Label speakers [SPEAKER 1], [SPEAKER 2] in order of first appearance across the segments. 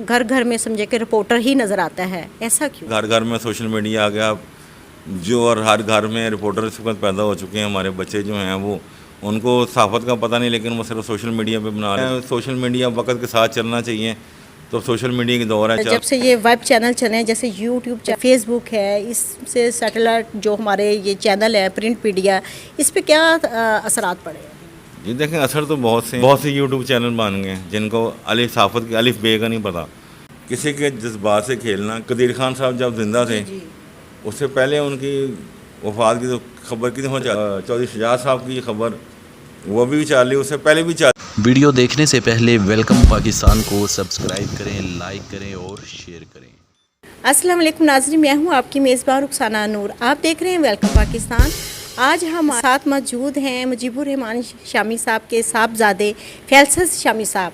[SPEAKER 1] گھر گھر میں سمجھے کہ رپورٹر ہی نظر آتا ہے، ایسا کیوں؟
[SPEAKER 2] گھر گھر میں سوشل میڈیا آ گیا جو، اور ہر گھر میں رپورٹر اس وقت پیدا ہو چکے ہیں. ہمارے بچے جو ہیں وہ ان کو صحافت کا پتہ نہیں، لیکن وہ صرف سوشل میڈیا پہ بنا رہے ہیں. سوشل میڈیا وقت کے ساتھ چلنا چاہیے، تو سوشل میڈیا کی دور ہے.
[SPEAKER 1] جب سے یہ ویب چینل چلے ہیں جیسے یوٹیوب، فیس بک ہے، اس سے سیٹلائٹ جو ہمارے یہ چینل ہے پرنٹ میڈیا، اس پہ کیا اثرات پڑے ہیں؟
[SPEAKER 2] جی دیکھیں، اثر تو بہت سے یوٹیوب چینل بن گئے ہیں جن کو صحافت کی الف بے کا نہیں پتہ. کسی کے جذبات سے کھیلنا. قدیر خان صاحب جب زندہ تھے اس سے پہلے ان کی وفات کی تو خبر کی چودھری شجاعت صاحب کی خبر وہ بھی چل رہی، اس سے پہلے بھی چل.
[SPEAKER 3] ویڈیو دیکھنے سے پہلے ویلکم پاکستان کو سبسکرائب کریں، لائک کریں اور شیئر کریں.
[SPEAKER 1] السلام علیکم ناظرین، میں ہوں آپ کی میزبان رخسانہ نور، آپ دیکھ رہے ہیں ویلکم پاکستان. آج ہم ساتھ موجود ہیں مجیب الرحمان شامی صاحب کے صاحبزادے فیصل شامی صاحب،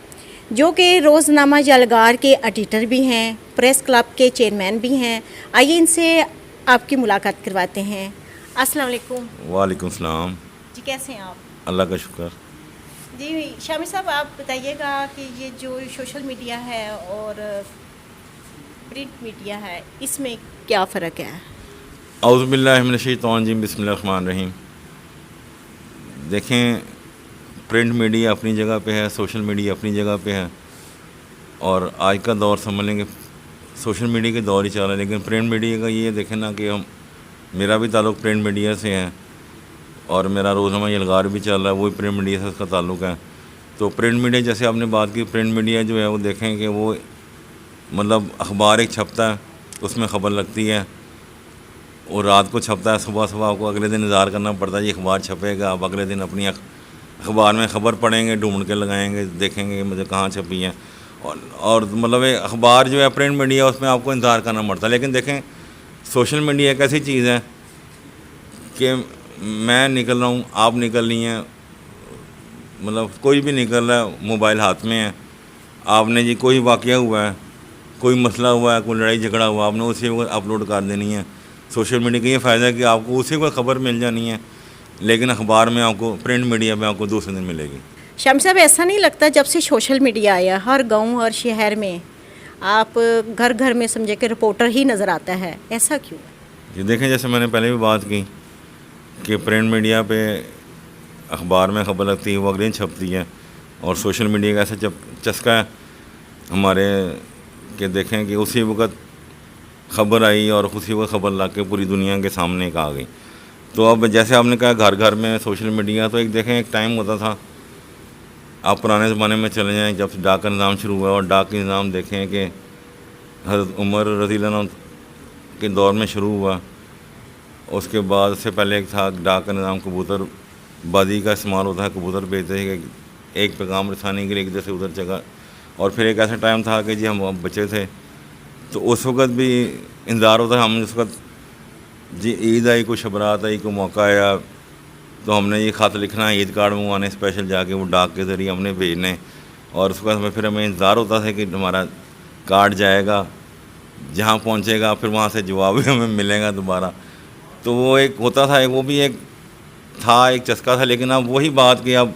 [SPEAKER 1] جو کہ روزنامہ یلغار کے ایڈیٹر بھی ہیں، پریس کلب کے چیئرمین بھی ہیں. آئیے ان سے آپ کی ملاقات کرواتے ہیں. السلام علیکم.
[SPEAKER 2] وعلیکم السلام.
[SPEAKER 1] جی کیسے ہیں آپ؟
[SPEAKER 2] اللہ کا شکر.
[SPEAKER 1] جی شامی صاحب، آپ بتائیے گا کہ یہ جو سوشل میڈیا ہے اور پرنٹ میڈیا ہے، اس میں کیا فرق ہے؟
[SPEAKER 2] اعوذ باللہ من الشیطان الرجیم، بسم اللہ الرحمن الرحیم. دیکھیں، پرنٹ میڈیا اپنی جگہ پہ ہے، سوشل میڈیا اپنی جگہ پہ ہے، اور آج کا دور سمجھ لیں کہ سوشل میڈیا کے دور ہی چل رہا ہے. لیکن پرنٹ میڈیا کا یہ دیکھیں نا کہ میرا بھی تعلق پرنٹ میڈیا سے ہے، اور میرا روزنامہ یلغار بھی چل رہا ہے، وہی پرنٹ میڈیا سے اس کا تعلق ہے. تو پرنٹ میڈیا، جیسے آپ نے بات کی، پرنٹ میڈیا جو ہے وہ دیکھیں کہ وہ مطلب اخبار ایک چھپتا ہے، اس میں خبر لگتی ہے، اور رات کو چھپتا ہے، صبح آپ کو اگلے دن انتظار کرنا پڑتا ہے یہ اخبار چھپے گا. آپ اگلے دن اپنی اخبار میں خبر پڑھیں گے، ڈھونڈ کے لگائیں گے، دیکھیں گے کہ مجھے کہاں چھپی ہے. اور مطلب اخبار جو ہے پرنٹ میڈیا، اس میں آپ کو انتظار کرنا پڑتا ہے. لیکن دیکھیں، سوشل میڈیا ایک ایسی چیز ہے کہ میں نکل رہا ہوں، آپ نکل رہی ہیں، مطلب کوئی بھی نکل رہا ہے، موبائل ہاتھ میں ہے. آپ نے جی کوئی واقعہ ہوا ہے، کوئی مسئلہ ہوا ہے، کوئی لڑائی جھگڑا ہوا، آپ نے اسی وقت اپلوڈ کر دینی ہے. سوشل میڈیا کا یہ فائدہ ہے کہ آپ کو اسی وقت خبر مل جانی ہے، لیکن اخبار میں آپ کو، پرنٹ میڈیا میں آپ کو دوسرے دن ملے گی.
[SPEAKER 1] شامی صاحب، ایسا نہیں لگتا جب سے سوشل میڈیا آیا ہر گاؤں اور شہر میں آپ گھر گھر میں سمجھے کہ رپورٹر ہی نظر آتا ہے، ایسا کیوں؟
[SPEAKER 2] جی دیکھیں، جیسے میں نے پہلے بھی بات کی کہ پرنٹ میڈیا پہ اخبار میں خبر لگتی ہے، وہ اگلے دن چھپتی ہے، اور سوشل میڈیا کا ایسا چسکا ہے ہمارے کہ دیکھیں کہ اسی وقت خبر آئی اور اسی وقت خبر لا کے پوری دنیا کے سامنے آ گئی. تو اب جیسے آپ نے کہا گھر گھر میں سوشل میڈیا، تو ایک دیکھیں ایک ٹائم ہوتا تھا، آپ پرانے زمانے میں چلے جائیں جب ڈاک کا نظام شروع ہوا، اور ڈاک کا نظام دیکھیں کہ حضرت عمر رضی اللہ عنہ کے دور میں شروع ہوا. اس کے بعد اس سے پہلے ایک تھا ڈاک کا نظام، کبوتر بازی کا استعمال ہوتا ہے، کبوتر بھیجتے ہیں کہ ایک پیغام رسانی کے لیے ایک جیسے ادھر جگہ. اور پھر ایک ایسا ٹائم تھا کہ جی ہم بچے تھے تو اس وقت بھی انتظار ہوتا ہے، ہم اس وقت جی عید آئی، کوئی شبرات آئی، کوئی موقع آیا، تو ہم نے یہ خط لکھنا ہے، عید کارڈ منگوانے اسپیشل جا کے، وہ ڈاک کے ذریعے ہم نے بھیجنے. اور اس وقت ہمیں انتظار ہوتا تھا کہ ہمارا کارڈ جائے گا، جہاں پہنچے گا پھر وہاں سے جواب بھی ہمیں ملے گا دوبارہ. تو وہ ایک ہوتا تھا، وہ بھی ایک تھا، ایک چسکا تھا. لیکن اب وہی بات کہ اب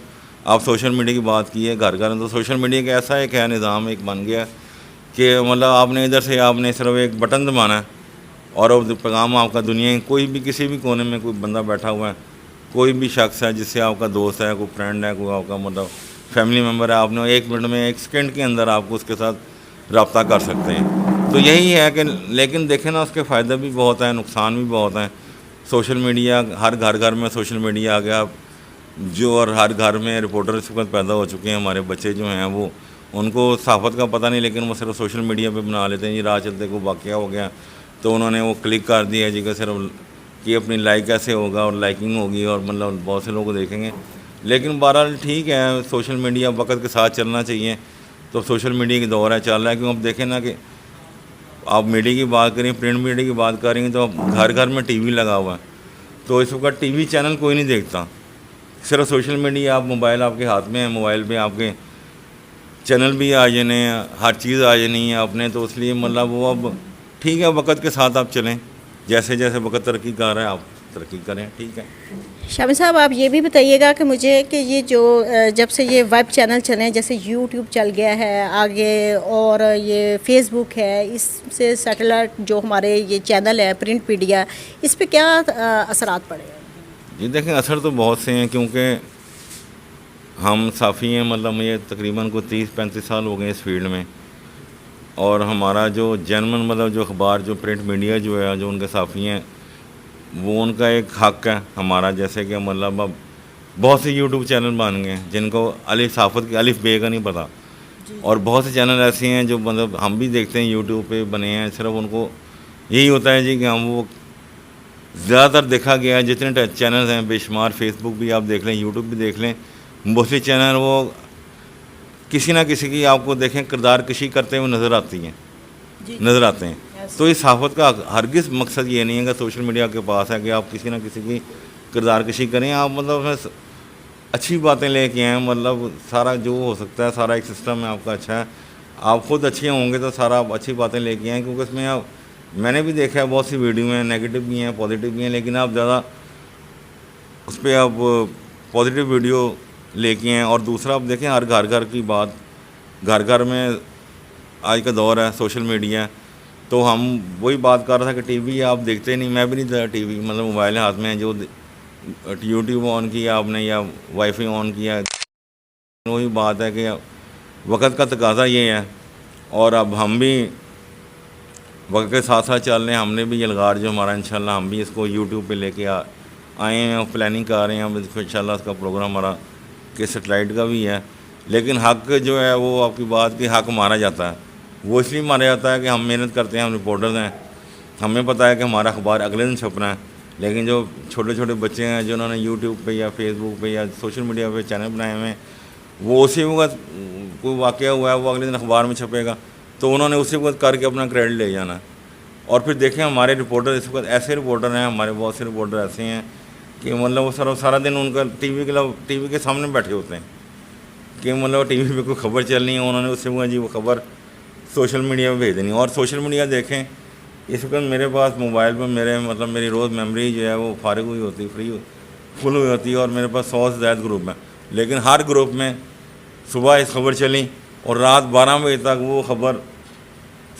[SPEAKER 2] آپ سوشل میڈیا کی بات کی ہے گھر گھر، تو سوشل میڈیا کا ایسا ایک ہے نظام ایک بن گیا کہ مطلب آپ نے ادھر سے آپ نے صرف ایک بٹن دبانا ہے، اور پیغام آپ کا دنیا کوئی بھی کسی بھی کونے میں کوئی بندہ بیٹھا ہوا ہے، کوئی بھی شخص ہے جس سے آپ کا دوست ہے، کوئی فرینڈ ہے، کوئی آپ کا مطلب فیملی ممبر ہے، آپ نے ایک منٹ میں، ایک سیکنڈ کے اندر آپ کو اس کے ساتھ رابطہ کر سکتے ہیں. تو یہی ہے کہ لیکن دیکھیں نا، اس کے فائدہ بھی بہت ہیں، نقصان بھی بہت ہیں. سوشل میڈیا، ہر گھر گھر میں سوشل میڈیا آ گیا جو، اور ہر گھر میں رپورٹر اس وقت پیدا ہو چکے ہیں. ہمارے بچے جو ہیں وہ ان کو صحافت کا پتہ نہیں، لیکن وہ صرف سوشل میڈیا پہ بنا لیتے ہیں. جی راہ چلتے کوئی واقعہ ہو گیا تو انہوں نے وہ کلک کر دیا جی کہ صرف کہ اپنی لائک کیسے ہوگا اور لائکنگ ہوگی، اور مطلب بہت سے لوگ کو دیکھیں گے. لیکن بہرحال ٹھیک ہے، سوشل میڈیا وقت کے ساتھ چلنا چاہیے. تو سوشل میڈیا کی دور ہے، چل رہا ہے. کیوں اب دیکھیں نا کہ آپ میڈیا کی بات کریں، پرنٹ میڈیا کی بات کریں گے، تو اب گھر گھر میں ٹی وی لگا ہوا ہے. تو اس وقت ٹی وی چینل کوئی نہیں دیکھتا، صرف سوشل میڈیا. آپ موبائل آپ کے ہاتھ میں ہے، موبائل پہ آپ کے چینل بھی آ جانے ہیں، ہر چیز آ جانی ہے آپ نے. تو اس لیے مطلب وہ اب ٹھیک ہے، وقت کے ساتھ آپ چلیں، جیسے جیسے وقت ترقی کر رہا ہے آپ ترقی کریں. ٹھیک ہے.
[SPEAKER 1] شامی صاحب آپ یہ بھی بتائیے گا کہ مجھے کہ یہ جو جب سے یہ ویب چینل چلے جیسے یوٹیوب چل گیا ہے آگے اور یہ فیس بک ہے, اس سے سیٹلائٹ جو ہمارے یہ چینل ہے پرنٹ میڈیا, اس پہ کیا اثرات پڑے ہیں؟
[SPEAKER 2] جی دیکھیں اثر تو بہت سے ہیں, کیونکہ ہم صحافی ہیں, مطلب مجھے تقریباً کو 30-35 سال ہو گئے اس فیلڈ میں, اور ہمارا جو جرمن مطلب جو اخبار جو پرنٹ میڈیا جو ہے جو ان کے صحافی ہیں وہ ان کا ایک حق ہے ہمارا. جیسے کہ مطلب اب بہت سے یوٹیوب چینل بن گئے ہیں جن کو الف صحافت کی الف بے کا نہیں پتہ, اور بہت سے چینل ایسے ہیں جو مطلب ہم بھی دیکھتے ہیں یوٹیوب پہ بنے ہیں, صرف ان کو یہی ہوتا ہے جی کہ ہم وہ زیادہ تر دیکھا گیا ہے جتنے چینلز ہیں بے شمار, فیس بک بھی آپ دیکھ لیں, یوٹیوب بھی دیکھ لیں, موسٹلی چینل وہ کسی نہ کسی کی آپ کو دیکھیں کردار کشی کرتے ہوئے نظر آتی ہیں, نظر آتے ہیں. تو اس صحافت کا ہرگز مقصد یہ نہیں ہے کہ سوشل میڈیا کے پاس ہے کہ آپ کسی نہ کسی کی کردار کشی کریں. آپ مطلب اچھی باتیں لے کے آئیں, مطلب سارا جو ہو سکتا ہے سارا ایک سسٹم ہے آپ کا اچھا ہے, آپ خود اچھے ہوں گے تو سارا آپ اچھی باتیں لے کے آئیں. کیونکہ اس میں میں نے بھی دیکھا ہے بہت سی ویڈیو ہیں نیگیٹو بھی ہیں پازیٹیو بھی ہیں, لیکن آپ زیادہ اس پہ آپ پازیٹیو ویڈیو لے کے آئیں. اور دوسرا آپ دیکھیں ہر گھر کی بات, گھر میں آج کا دور ہے سوشل میڈیا, تو ہم وہی بات کر رہے تھے کہ ٹی وی آپ دیکھتے نہیں, میں بھی نہیں دیکھتا ٹی وی, مطلب موبائل ہاتھ میں جو یوٹیوب آن کیا آپ نے یا وائی فائی آن کیا, وہی بات ہے کہ وقت کا تقاضا یہ ہے, اور اب ہم بھی وقت کے ساتھ ساتھ چل رہے ہیں. ہم نے بھی یلغار جو ہمارا انشاءاللہ ہم بھی اس کو یوٹیوب پہ لے کے آئے ہیں, پلاننگ کر رہے ہیں ہم انشاءاللہ اس کا پروگرام ہمارا کہ سیٹلائٹ کا بھی ہے. لیکن حق جو ہے وہ آپ کی بات کی حق مارا جاتا ہے, وہ اس لیے مارا جاتا ہے کہ ہم محنت کرتے ہیں, ہم رپورٹرز ہیں, ہمیں پتہ ہے کہ ہمارا اخبار اگلے دن چھپنا ہے. لیکن جو چھوٹے چھوٹے بچے ہیں جنہوں نے یوٹیوب پہ یا فیس بک پہ یا سوشل میڈیا پہ چینل بنائے ہوئے ہیں, وہ اسی وقت کوئی واقعہ ہوا ہے وہ اگلے دن اخبار میں چھپے گا, تو انہوں نے اسی وقت کر کے اپنا کریڈٹ لے جانا ہے. اور پھر دیکھیں ہمارے رپورٹر اس وقت ایسے رپورٹر ہیں, ہمارے بہت سے رپورٹر ایسے ہیں کہ مطلب وہ سارا دن ان کا ٹی وی کے سامنے بیٹھے ہوتے ہیں کہ مطلب ٹی وی پہ کوئی خبر چلنی ہے, انہوں نے اس سے وہ جی وہ خبر سوشل میڈیا پہ بھیج دینی. اور سوشل میڈیا دیکھیں اس وقت میرے پاس موبائل پہ میری روز میموری جو ہے وہ فارغ ہوئی ہوتی, فل ہوئی ہوتی ہے, اور میرے پاس 100 سے زائد گروپ ہیں. لیکن ہر گروپ میں صبح ایک خبر چلی اور رات 12 بجے تک وہ خبر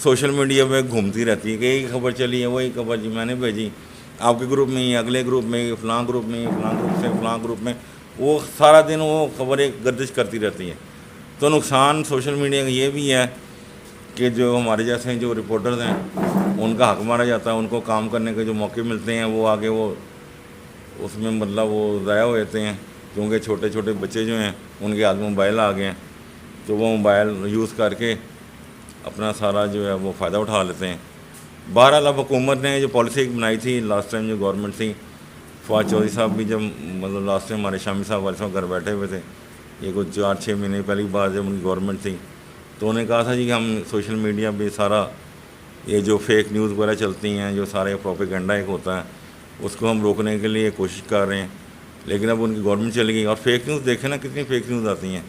[SPEAKER 2] سوشل میڈیا پہ گھومتی رہتی ہے کہ ایک خبر چلی ہے وہی خبر جی میں نے بھیجی آپ کے گروپ میں ہی, اگلے گروپ میں, فلاں گروپ میں, فلاں گروپ سے فلاں گروپ میں, وہ سارا دن وہ خبر ایک گردش کرتی رہتی ہے. تو نقصان سوشل میڈیا کا یہ بھی ہے کہ جو ہمارے جیسے جو رپورٹرز ہیں ان کا حق مارا جاتا ہے, ان کو کام کرنے کے جو موقع ملتے ہیں وہ آگے وہ اس میں مطلب وہ ضائع ہو جاتے ہیں, کیونکہ چھوٹے چھوٹے بچے جو ہیں ان کے ہاتھ میں موبائل آ گئے ہیں, تو وہ موبائل یوز کر کے اپنا سارا جو ہے وہ فائدہ اٹھا لیتے ہیں. بہرحال اب حکومت نے جو پالیسی بنائی تھی لاسٹ ٹائم جو گورنمنٹ تھی, فواد چودھری صاحب بھی جب مطلب لاسٹ ٹائم ہمارے شامی صاحب والے صاحب گھر بیٹھے ہوئے تھے, یہ کچھ 4-6 مہینے پہلی بار جب ان کی گورنمنٹ تھی, تو انہوں نے کہا تھا جی کہ ہم سوشل میڈیا پہ سارا یہ جو فیک نیوز وغیرہ چلتی ہیں, جو سارے پروپیگنڈا ایک ہوتا ہے, اس کو ہم روکنے کے لیے کوشش کر رہے ہیں. لیکن اب ان کی گورنمنٹ چل گئی, اور فیک نیوز دیکھیں نا کتنی فیک نیوز آتی ہیں,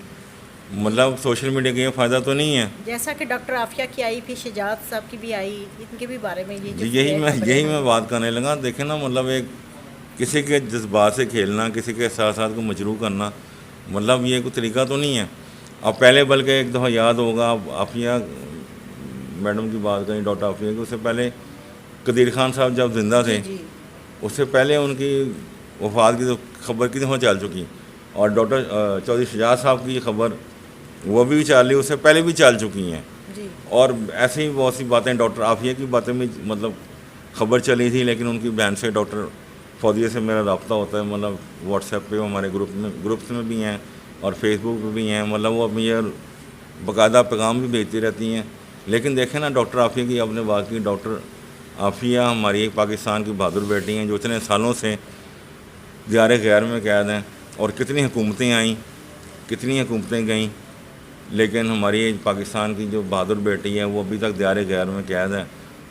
[SPEAKER 2] مطلب سوشل میڈیا کا یہ فائدہ تو نہیں ہے.
[SPEAKER 1] جیسا کہ ڈاکٹر عافیہ کی آئی, پھر شجاعت صاحب کی بھی آئی, ان کے بھی بارے میں
[SPEAKER 2] یہی میں بات کرنے لگا. دیکھیں نا مطلب ایک کسی کے جذبات سے کھیلنا, کسی کے احساسات کو مجروح کرنا, مطلب یہ کوئی طریقہ تو نہیں ہے. اب پہلے بلکہ ایک دفعہ یاد ہوگا عافیہ میڈم کی بات کریں, ڈاکٹر عافیہ کی, اس سے پہلے قدیر خان صاحب جب زندہ تھے اس سے پہلے ان کی وفات کی تو خبر کتنی دفعہ چل چکی, اور ڈاکٹر چودھری شجاعت صاحب کی خبر وہ بھی چل رہی, اس سے پہلے بھی چل چکی ہیں. اور ایسے ہی بہت سی باتیں, ڈاکٹر عافیہ کی باتیں بھی مطلب خبر چلی تھی, لیکن ان کی بہن سے ڈاکٹر فوزیہ سے میرا رابطہ ہوتا ہے, مطلب واٹس ایپ پہ ہمارے گروپس میں بھی ہیں اور فیس بک پہ بھی ہیں, مطلب وہ اپنی یہ باقاعدہ پیغام بھی بھیجتی رہتی ہیں. لیکن دیکھیں نا ڈاکٹر عافیہ کی آپ نے بات کی, ڈاکٹر عافیہ ہماری ایک پاکستان کی بہادر بیٹی ہیں جو اتنے سالوں سے دیار غیر میں قید ہیں, اور کتنی حکومتیں آئیں, کتنی حکومتیں گئیں, لیکن ہماری پاکستان کی جو بہادر بیٹی ہے وہ ابھی تک دیار غیر میں قید ہے.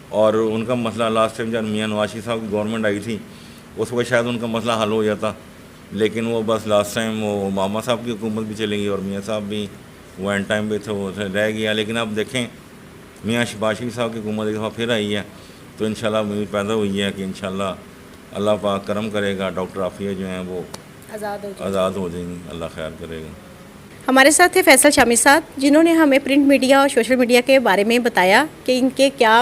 [SPEAKER 2] اور ان کا مسئلہ لاسٹ ٹائم جب میاں نواز شریف صاحب کی گورنمنٹ آئی تھی اس وقت شاید ان کا مسئلہ حل ہو جاتا, لیکن وہ بس لاسٹ ٹائم وہ اوباما صاحب کی حکومت بھی چلے گئی اور میاں صاحب بھی وہ اینڈ ٹائم پہ تھے وہ رہ گیا. لیکن اب دیکھیں میاں شہباز شریف صاحب کی حکومت ایک دفعہ پھر آئی ہے, تو انشاءاللہ امید پیدا ہوئی ہے کہ انشاءاللہ اللہ پاک کرم کرے گا، ڈاکٹر عافیہ جو ہیں وہ
[SPEAKER 1] آزاد
[SPEAKER 2] ہو جائیں گی، اللہ خیر کرے گا۔
[SPEAKER 1] ہمارے ساتھ تھے فیصل شامی صاحب، جنہوں نے ہمیں پرنٹ میڈیا اور سوشل میڈیا کے بارے میں بتایا کہ ان کے کیا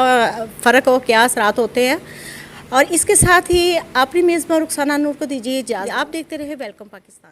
[SPEAKER 1] فرق اور کیا اثرات ہوتے ہیں، اور اس کے ساتھ ہی اپنی میزبان رخسانہ نور کو دیجیے اجازت۔ آپ دیکھتے رہے ویلکم پاکستان۔